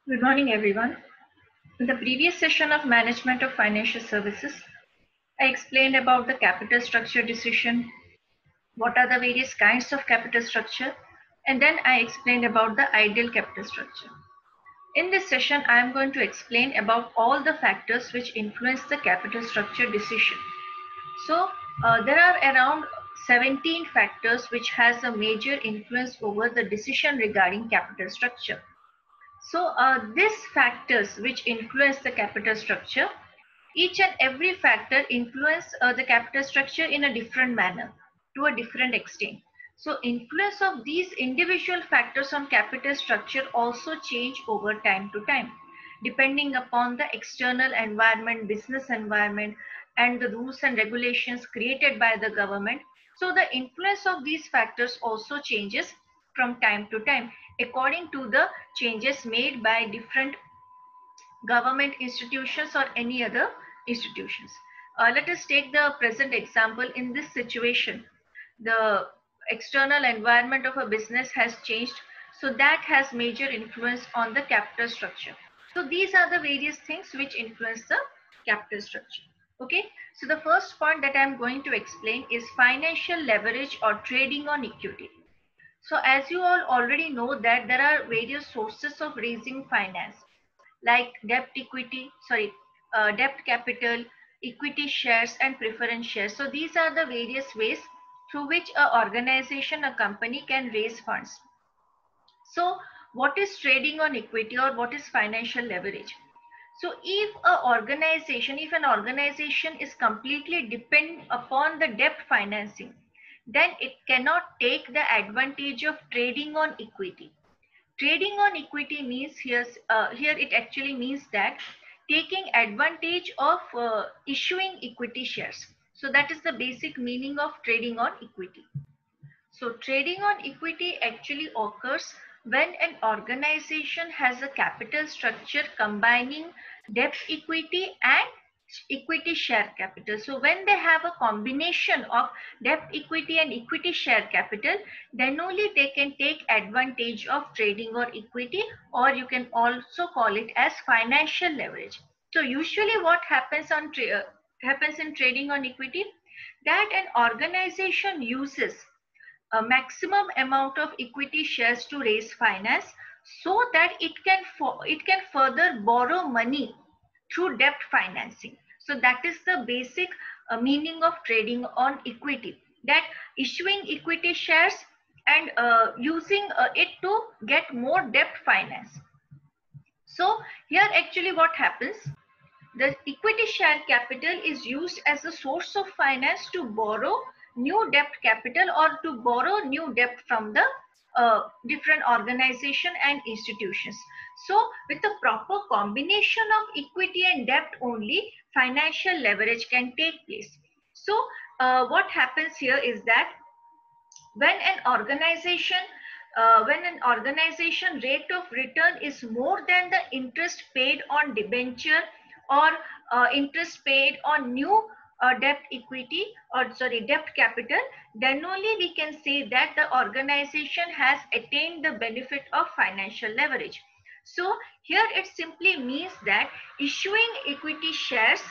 Good morning, everyone. In the previous session of Management of Financial Services, I explained about the capital structure decision, what are the various kinds of capital structure, and then I explained about the ideal capital structure. In this session, I am going to explain about all the factors which influence the capital structure decision. So, there are around 17 factors which has a major influence over the decision regarding capital structure. So these factors which influence the capital structure, each and every factor influence the capital structure in a different manner, to a different extent. So influence of these individual factors on capital structure also change over time to time, depending upon the external environment, business environment, and the rules and regulations created by the government. So the influence of these factors also changes from time to time according to the changes made by different government institutions or any other institutions. Let us take the present example. In this situation, the external environment of a business has changed, so that has major influence on the capital structure. So these are the various things which influence the capital structure. Okay, so the first point that I am going to explain is financial leverage or trading on equity. So as you all already know that there are various sources of raising finance like debt capital, equity shares and preference shares. So these are the various ways through which a organization, a company can raise funds. So what is trading on equity or what is financial leverage? So if an organization is completely dependent upon the debt financing, then it cannot take the advantage of trading on equity. Trading on equity means here it actually means that taking advantage of issuing equity shares. So that is the basic meaning of trading on equity. So trading on equity actually occurs when an organization has a capital structure combining debt equity and equity share capital. So when they have a combination of debt equity and equity share capital, then only they can take advantage of trading or equity, or you can also call it as financial leverage. So usually what happens happens in trading on equity, that an organization uses a maximum amount of equity shares to raise finance so that it can further borrow money through debt financing. So that is the basic meaning of trading on equity, that issuing equity shares and using it to get more debt finance. So here actually what happens, the equity share capital is used as a source of finance to borrow new debt capital or to borrow new debt from the different organization and institutions. So with the proper combination of equity and debt only, financial leverage can take place. So what happens here is that when an organization rate of return is more than the interest paid on debenture or interest paid on new debt equity or debt capital, then only we can say that the organization has attained the benefit of financial leverage. So here it simply means that issuing equity shares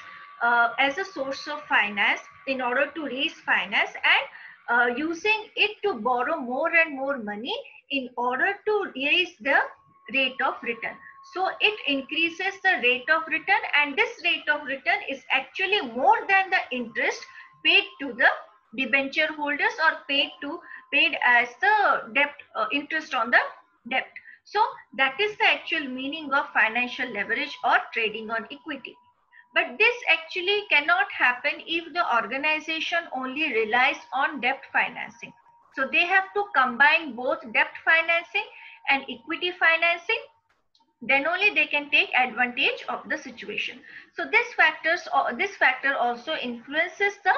as a source of finance in order to raise finance and using it to borrow more and more money in order to raise the rate of return. So it increases the rate of return, and this rate of return is actually more than the interest paid to the debenture holders or paid as the debt interest on the debt. So that is the actual meaning of financial leverage or trading on equity. But this actually cannot happen if the organization only relies on debt financing. So they have to combine both debt financing and equity financing, then only they can take advantage of the situation. So this factor also influences the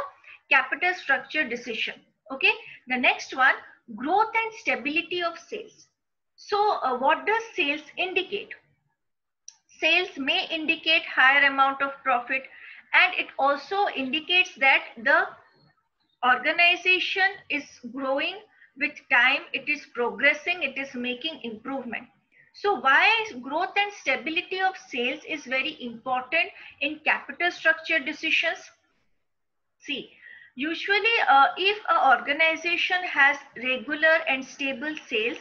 capital structure decision. Okay, the next one, growth and stability of sales. So what does sales indicate? Sales may indicate higher amount of profit, and it also indicates that the organization is growing with time, it is progressing, it is making improvement. So why growth and stability of sales is very important in capital structure decisions? See, usually if an organization has regular and stable sales,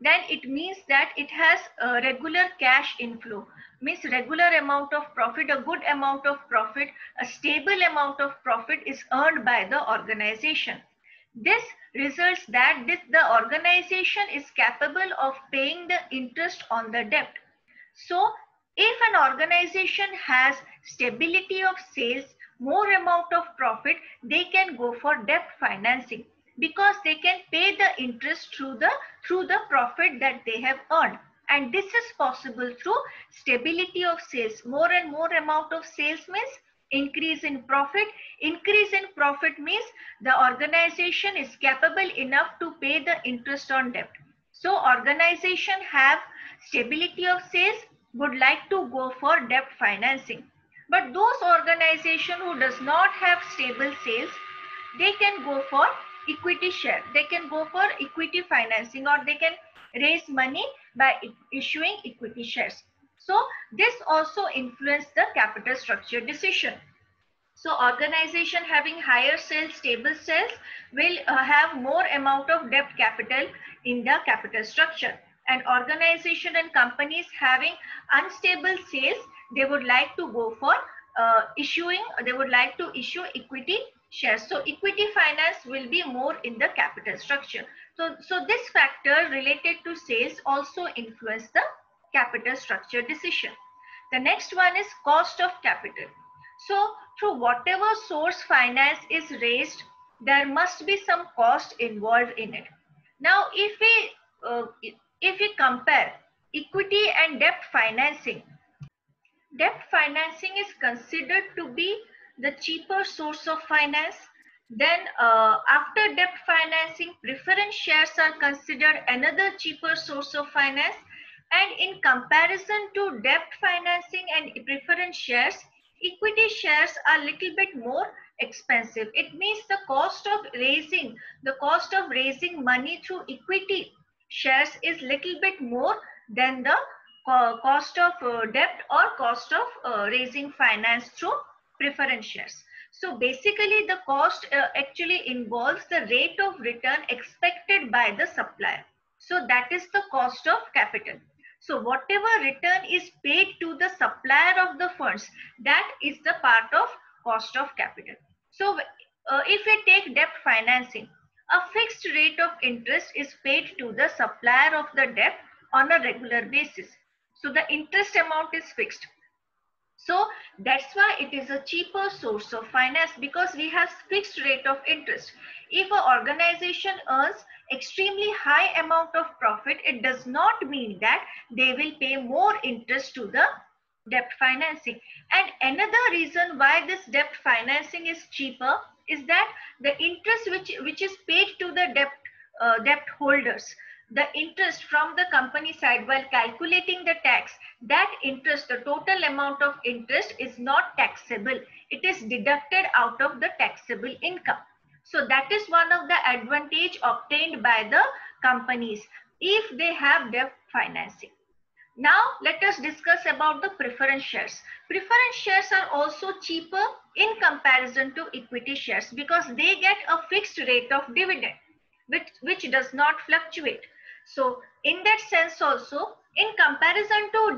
then it means that it has a regular cash inflow, means regular amount of profit, a good amount of profit, a stable amount of profit is earned by the organization. This results that the organization is capable of paying the interest on the debt. So if an organization has stability of sales, more amount of profit, they can go for debt financing because they can pay the interest through the profit that they have earned. And this is possible through stability of sales. More and more amount of sales means increase in profit. Increase in profit means the organization is capable enough to pay the interest on debt. So organization have stability of sales, would like to go for debt financing. But those organization who does not have stable sales, they can go for equity share. They can go for equity financing, or they can raise money by issuing equity shares. So this also influences the capital structure decision. So organization having higher sales, stable sales will have more amount of debt capital in the capital structure. And organization and companies having unstable sales, they would like to go for they would like to issue equity shares. So equity finance will be more in the capital structure. So this factor related to sales also influence the capital structure decision. The next one is cost of capital. So through whatever source finance is raised, there must be some cost involved in it. Now, if we compare equity and debt financing is considered to be the cheaper source of finance. Then after debt financing, preference shares are considered another cheaper source of finance. And in comparison to debt financing and preference shares, equity shares are a little bit more expensive. It means the cost of raising money through equity shares is little bit more than the cost of debt or cost of raising finance through preference shares. So basically the cost actually involves the rate of return expected by the supplier. So that is the cost of capital. So whatever return is paid to the supplier of the funds, that is the part of cost of capital. So if we take debt financing, a fixed rate of interest is paid to the supplier of the debt on a regular basis. So the interest amount is fixed. So that's why it is a cheaper source of finance, because we have fixed rate of interest. If an organization earns extremely high amount of profit, it does not mean that they will pay more interest to the debt financing. And another reason why this debt financing is cheaper is that the interest which is paid to the debt holders, the interest from the company side while calculating the tax, that interest, the total amount of interest is not taxable. It is deducted out of the taxable income. So that is one of the advantage obtained by the companies if they have debt financing. Now let us discuss about the preference shares. Preference shares are also cheaper in comparison to equity shares because they get a fixed rate of dividend which does not fluctuate. So in that sense also, in comparison to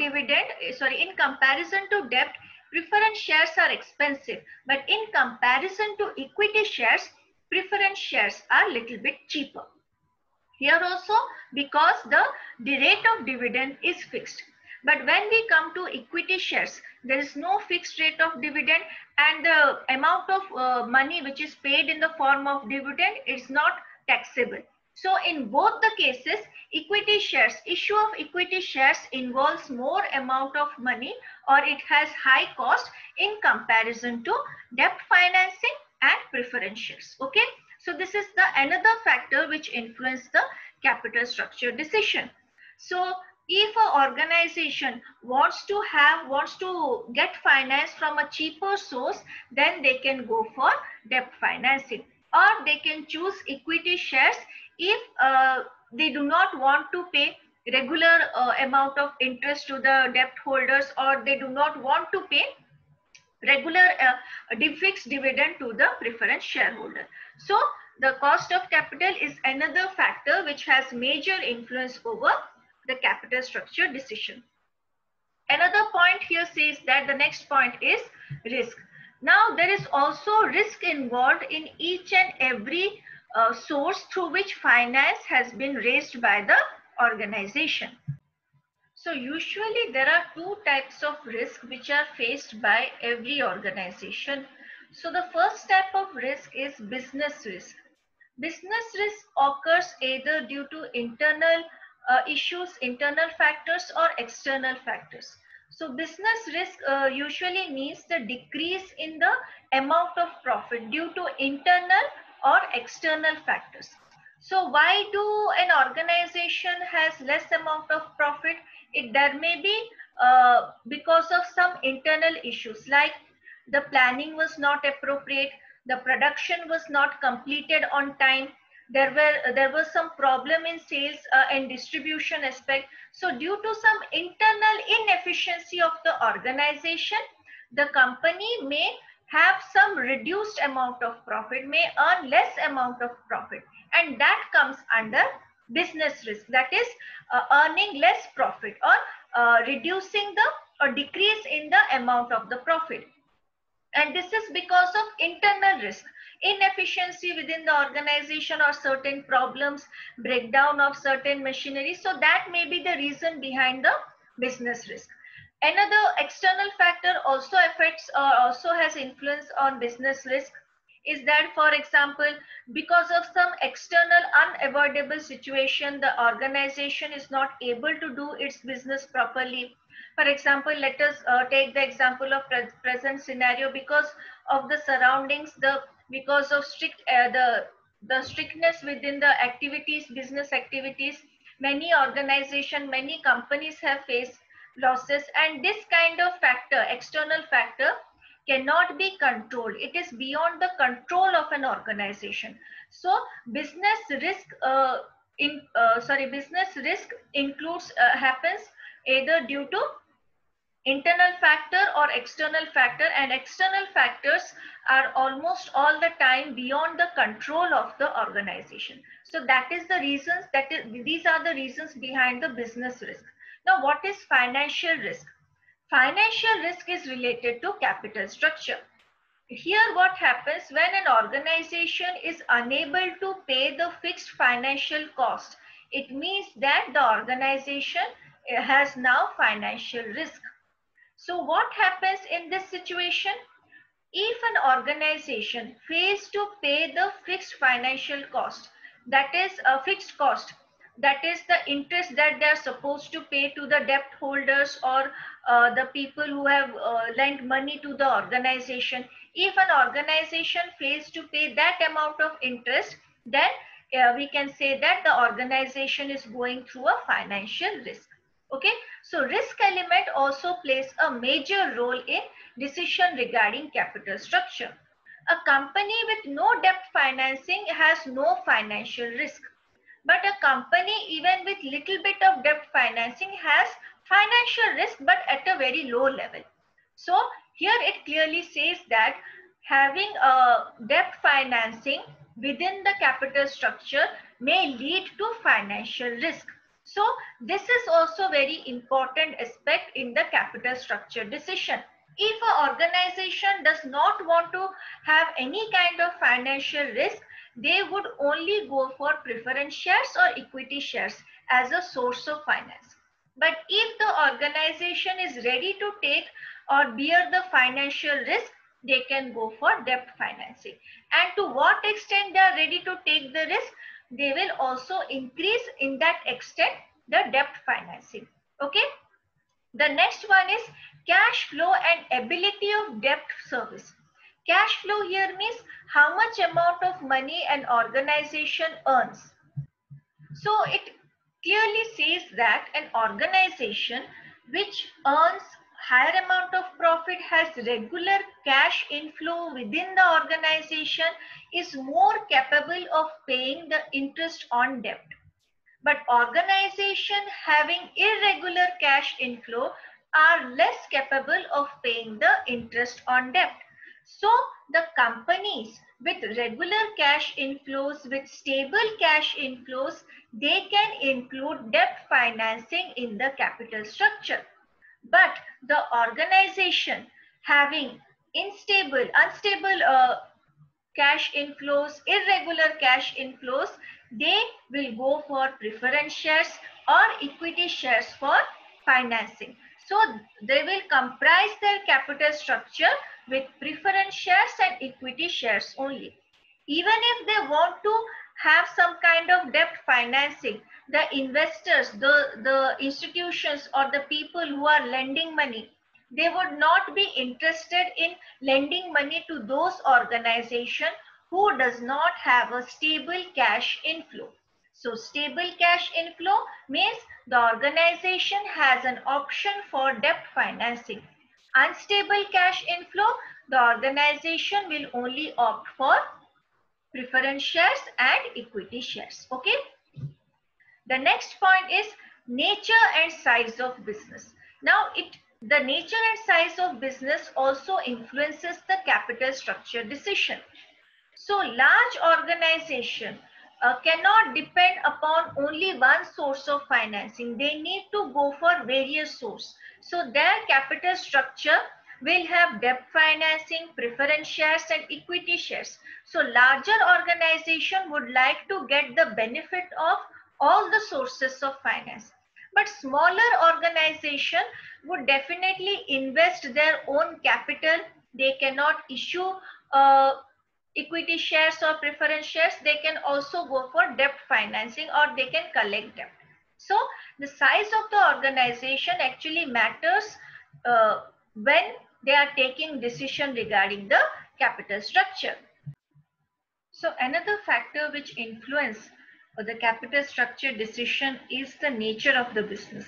debt, preference shares are expensive, but in comparison to equity shares, preference shares are little bit cheaper. Here also, because the rate of dividend is fixed. But when we come to equity shares, there is no fixed rate of dividend, and the amount of money which is paid in the form of dividend is not taxable. So in both the cases, issue of equity shares involves more amount of money, or it has high cost in comparison to debt financing and preference shares. Okay. So this is the another factor which influence the capital structure decision. So if an organization wants to get finance from a cheaper source, then they can go for debt financing, or they can choose equity shares if they do not want to pay regular amount of interest to the debt holders, or they do not want to pay regular fixed dividend to the preference shareholder. So the cost of capital is another factor which has major influence over the capital structure decision. Another point here says that the next point is risk. Now there is also risk involved in each and every source through which finance has been raised by the organization. So usually there are two types of risk which are faced by every organization. So the first type of risk is business risk. Business risk occurs either due to internal issues, internal factors, or external factors. So business risk usually means the decrease in the amount of profit due to internal or external factors. So why do an organization has less amount of profit? There may be because of some internal issues, like the planning was not appropriate, the production was not completed on time, there was some problem in sales and distribution aspect. So due to some internal inefficiency of the organization, the company may have some reduced amount of profit, may earn less amount of profit, and that comes under business risk, that is earning less profit, or reducing the or decrease in the amount of the profit. And this is because of internal risk, inefficiency within the organization, or certain problems, breakdown of certain machinery. So that may be the reason behind the business risk. Another external factor also affects or also has influence on business risk is that, for example, because of some external unavoidable situation, the organization is not able to do its business properly. For example, let us take the example of present scenario. Because of the surroundings, because of the strictness within the activities, business activities, many organization, many companies have faced losses, and this kind of factor, external factor, cannot be controlled. It is beyond the control of an organization. So business risk business risk includes happens either due to internal factor or external factor, and external factors are almost all the time beyond the control of the organization. So that is the reasons, these are the reasons behind the business risk. Now what is financial risk? Financial risk is related to capital structure. Here what happens when an organization is unable to pay the fixed financial cost, it means that the organization has now financial risk. So what happens in this situation? If an organization fails to pay the fixed financial cost, that is a fixed cost, that is the interest that they are supposed to pay to the debt holders, or the people who have lent money to the organization, if an organization fails to pay that amount of interest, then we can say that the organization is going through a financial risk. Okay, so risk element also plays a major role in decision regarding capital structure. A company with no debt financing has no financial risk, but a company even with little bit of debt financing has financial risk, but at a very low level. So here it clearly says that having a debt financing within the capital structure may lead to financial risk. So this is also very important aspect in the capital structure decision. If an organization does not want to have any kind of financial risk, they would only go for preference shares or equity shares as a source of finance. But if the organization is ready to take or bear the financial risk, they can go for debt financing. And to what extent they are ready to take the risk, they will also increase in that extent the debt financing. Okay. The next one is cash flow and ability of debt service. Cash flow here means how much amount of money an organization earns. So it clearly says that an organization which earns higher amount of profit, has regular cash inflow within the organization, is more capable of paying the interest on debt. But organization having irregular cash inflow are less capable of paying the interest on debt. So the companies with regular cash inflows, with stable cash inflows, they can include debt financing in the capital structure. But the organization having unstable cash inflows, irregular cash inflows, they will go for preference shares or equity shares for financing. So they will comprise their capital structure with preference shares and equity shares only. Even if they want to have some kind of debt financing, the investors, the institutions or the people who are lending money, they would not be interested in lending money to those organizations who does not have a stable cash inflow. So stable cash inflow means the organization has an option for debt financing. Unstable cash inflow, the organization will only opt for preference shares and equity shares. Okay. The next point is nature and size of business. Now the nature and size of business also influences the capital structure decision. So large organization cannot depend upon only one source of financing. They need to go for various sources. So their capital structure will have debt financing, preference shares and equity shares. So larger organization would like to get the benefit of all the sources of finance. But smaller organization would definitely invest their own capital. They cannot issue equity shares or preference shares. They can also go for debt financing or they can collect debt. So the size of the organization actually matters when they are taking decision regarding the capital structure. So another factor which influence the capital structure decision is the nature of the business.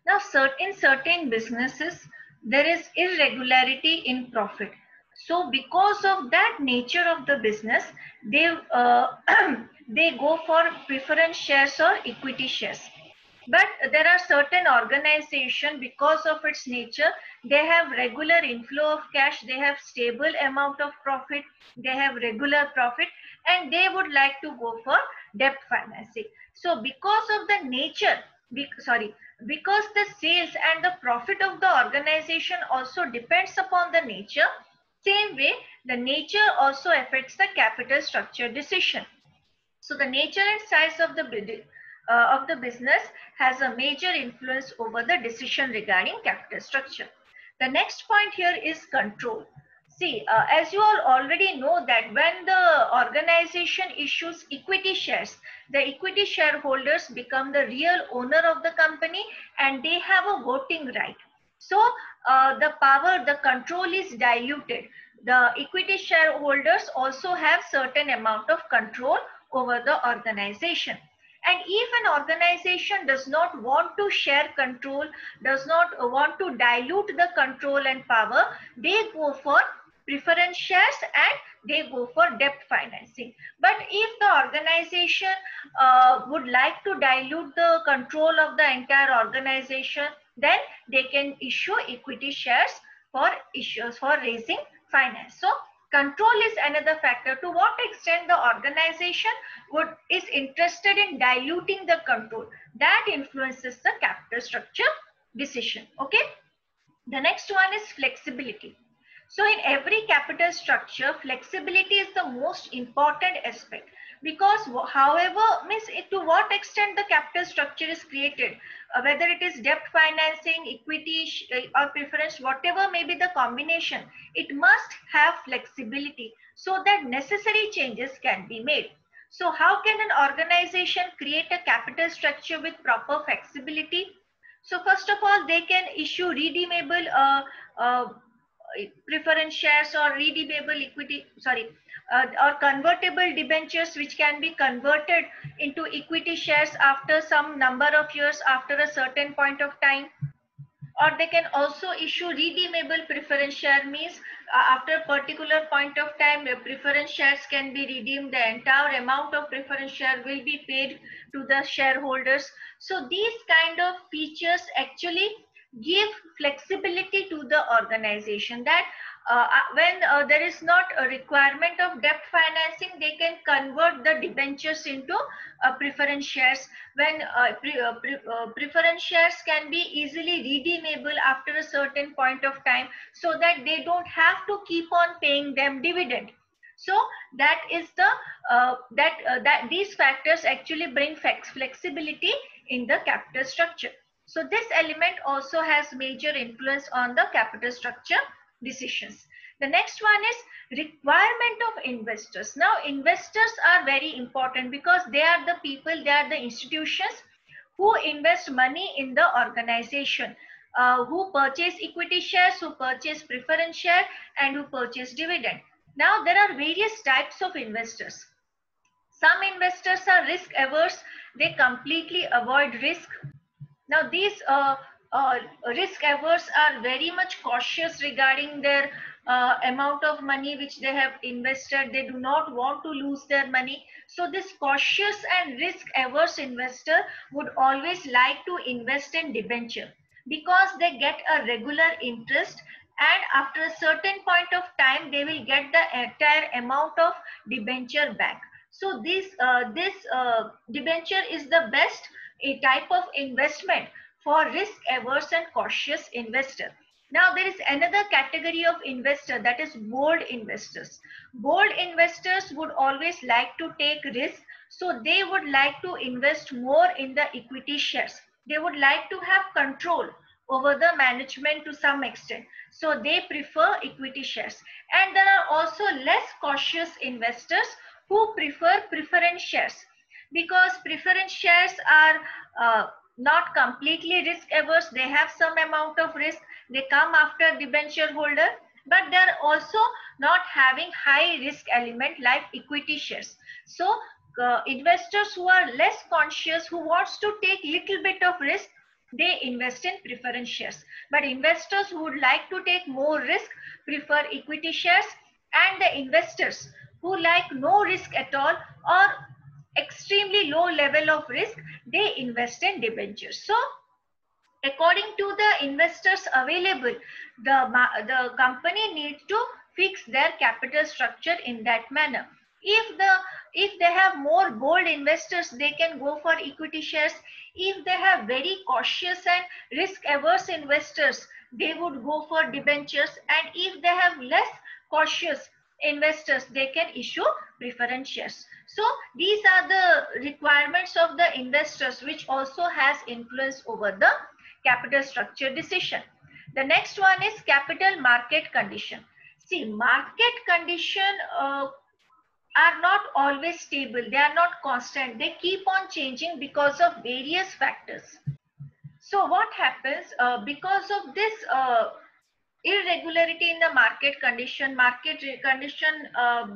Now certain businesses there is irregularity in profit. So because of that nature of the business, they they go for preference shares or equity shares. But there are certain organization, because of its nature, they have regular inflow of cash, they have stable amount of profit, they have regular profit, and they would like to go for debt financing. So because of the nature, because the sales and the profit of the organization also depends upon the nature, same way the nature also affects the capital structure decision. So the nature and size of the business has a major influence over the decision regarding capital structure. The next point here is control. See, as you all already know that when the organization issues equity shares, the equity shareholders become the real owner of the company and they have a voting right. So the control is diluted. The equity shareholders also have certain amount of control over the organization. And if an organization does not want to share control, does not want to dilute the control and power, they go for preference shares and they go for debt financing. But if the organization would like to dilute the control of the entire organization, then they can issue equity shares for issues for raising finance. So control is another factor. To what extent the organization is interested in diluting the control, that influences the capital structure decision. Okay. The next one is flexibility. So in every capital structure, flexibility is the most important aspect, because however means to what extent the capital structure is created, whether it is debt financing, equity or preference, whatever may be the combination, it must have flexibility so that necessary changes can be made. So how can an organization create a capital structure with proper flexibility? So first of all, they can issue redeemable preference shares or redeemable equity, or convertible debentures, which can be converted into equity shares after some number of years, after a certain point of time. Or they can also issue redeemable preference share, means after a particular point of time the preference shares can be redeemed, the entire amount of preference share will be paid to the shareholders. So these kind of features actually give flexibility to the organization, that when there is not a requirement of debt financing, they can convert the debentures into preference shares. When preference shares can be easily redeemable after a certain point of time, so that they don't have to keep on paying them dividend. So that is the that these factors actually bring flexibility in the capital structure. So this element also has major influence on the capital structure decisions. The next one is requirement of investors. Now investors are very important because they are the people, they are the institutions who invest money in the organization, who purchase equity shares, who purchase preference share, and who purchase dividend. Now there are various types of investors. Some investors are risk averse, they completely avoid risk. Now these risk averse are very much cautious regarding their amount of money which they have invested. They do not want to lose their money. So this cautious and risk averse investor would always like to invest in debenture because they get a regular interest, and after a certain point of time they will get the entire amount of debenture back. So this debenture is the best a type of investment for risk averse and cautious investor. Now there is another category of investor, that is bold investors. Bold investors would always like to take risk, so they would like to invest more in the equity shares. They would like to have control over the management to some extent, so they prefer equity shares. And there are also less cautious investors who prefer preference shares, because preference shares are not completely risk averse. They have some amount of risk, they come after debenture holder, but they are also not having high risk element like equity shares. So investors who are less conscious, who wants to take little bit of risk, they invest in preference shares. But investors who would like to take more risk prefer equity shares, and the investors who like no risk at all or extremely low level of risk, they invest in debentures. So according to the investors available, the company needs to fix their capital structure in that manner. If they have more bold investors, they can go for equity shares. If they have very cautious and risk averse investors, they would go for debentures. And if they have less cautious investors, they can issue preference shares. So these are the requirements of the investors, which also has influence over the capital structure decision. The next one is capital market condition. See, market condition are not always stable. They are not constant. They keep on changing because of various factors. So what happens because of this irregularity in the market condition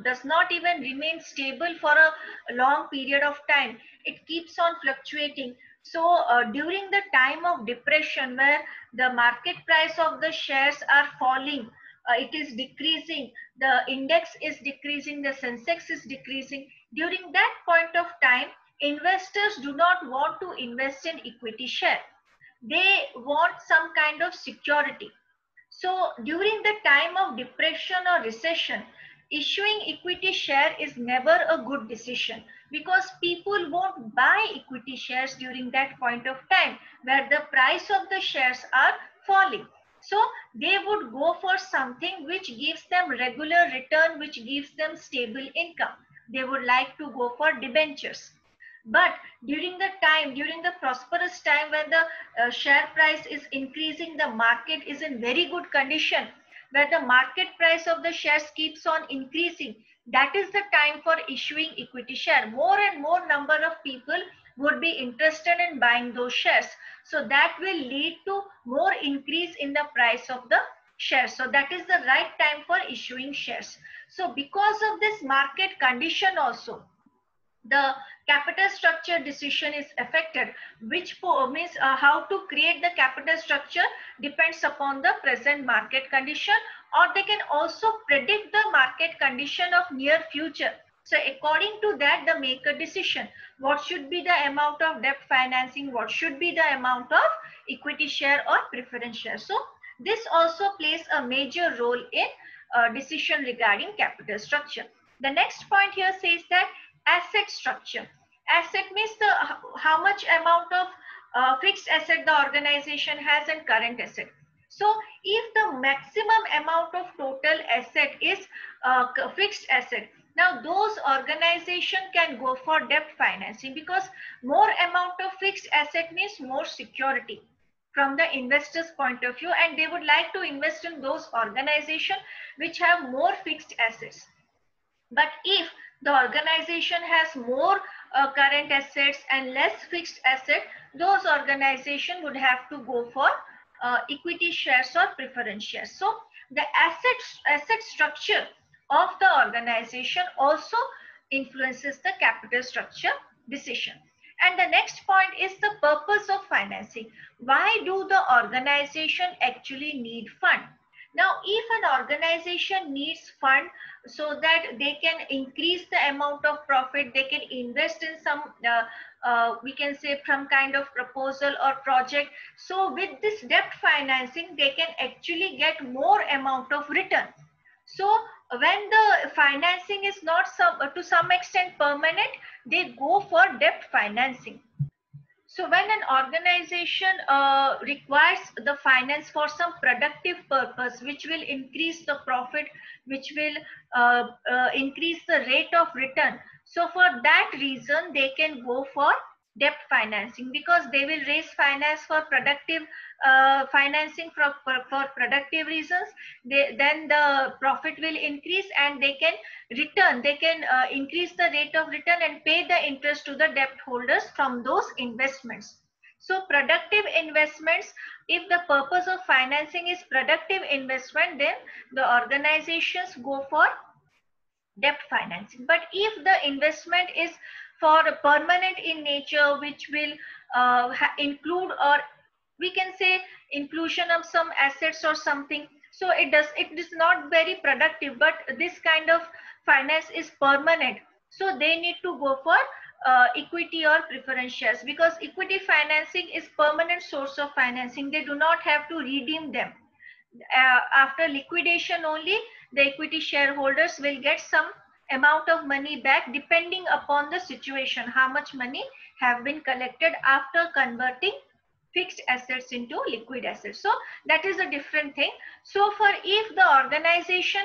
does not even remain stable for a long period of time. It keeps on fluctuating. So during the time of depression, where the market price of the shares are falling, it is decreasing, the index is decreasing, the Sensex is decreasing. During that point of time, investors do not want to invest in equity share. They want some kind of security. So during the time of depression or recession, issuing equity share is never a good decision, because people won't buy equity shares during that point of time where the price of the shares are falling. So they would go for something which gives them regular return, which gives them stable income. They would like to go for debentures. But during the prosperous time, when the share price is increasing, the market is in very good condition, where the market price of the shares keeps on increasing, that is the time for issuing equity share. More and more number of people would be interested in buying those shares. So that will lead to more increase in the price of the shares. So that is the right time for issuing shares. So because of this market condition also, the capital structure decision is affected, which means how to create the capital structure depends upon the present market condition, or they can also predict the market condition of near future. So according to that, they make a decision. What should be the amount of debt financing? What should be the amount of equity share or preference share? So this also plays a major role in decision regarding capital structure. The next point here says that asset structure. Asset means the how much amount of fixed asset the organization has and current asset. So if the maximum amount of total asset is fixed asset, now those organization can go for debt financing, because more amount of fixed asset means more security from the investors point of view, and they would like to invest in those organizations which have more fixed assets. But if the organization has more current assets and less fixed asset, those organization would have to go for equity shares or preference shares. So the asset structure of the organization also influences the capital structure decision. And the next point is the purpose of financing. Why do the organization actually need fund? Now, if an organization needs fund so that they can increase the amount of profit, they can invest in some, we can say, some kind of proposal or project. So with this debt financing, they can actually get more amount of return. So when the financing is not to some extent permanent, they go for debt financing. So when an organization requires the finance for some productive purpose, which will increase the profit, which will increase the rate of return, so for that reason, they can go for debt financing, because they will raise finance for productive financing for productive reasons. Then the profit will increase and they can return, they can increase the rate of return and pay the interest to the debt holders from those investments. So productive investments, if the purpose of financing is productive investment, then the organizations go for debt financing. But if the investment is for a permanent in nature, which will include, or we can say, inclusion of some assets or something, so it is not very productive, but this kind of finance is permanent, so they need to go for equity or preference shares, because equity financing is permanent source of financing. They do not have to redeem them. After liquidation only, the equity shareholders will get some amount of money back, depending upon the situation, how much money have been collected after converting fixed assets into liquid assets. So that is a different thing. So for if the organization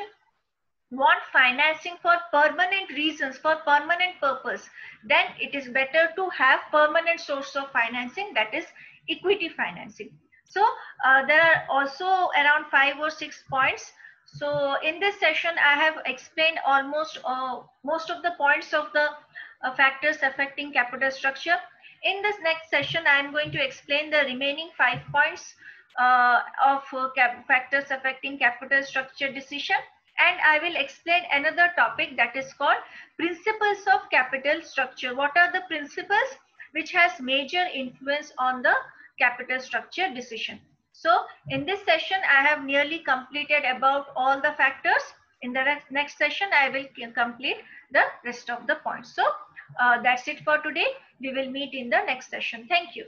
want financing for permanent reasons, for permanent purpose, then it is better to have permanent source of financing, that is equity financing. So there are also around 5 or 6 points. So in this session, I have explained almost most of the points of the factors affecting capital structure. In this next session, I am going to explain the remaining 5 points of factors affecting capital structure decision. And I will explain another topic, that is called principles of capital structure. What are the principles which has major influence on the capital structure decision? So in this session, I have nearly completed about all the factors. In the next session, I will complete the rest of the points. So that's it for today. We will meet in the next session. Thank you.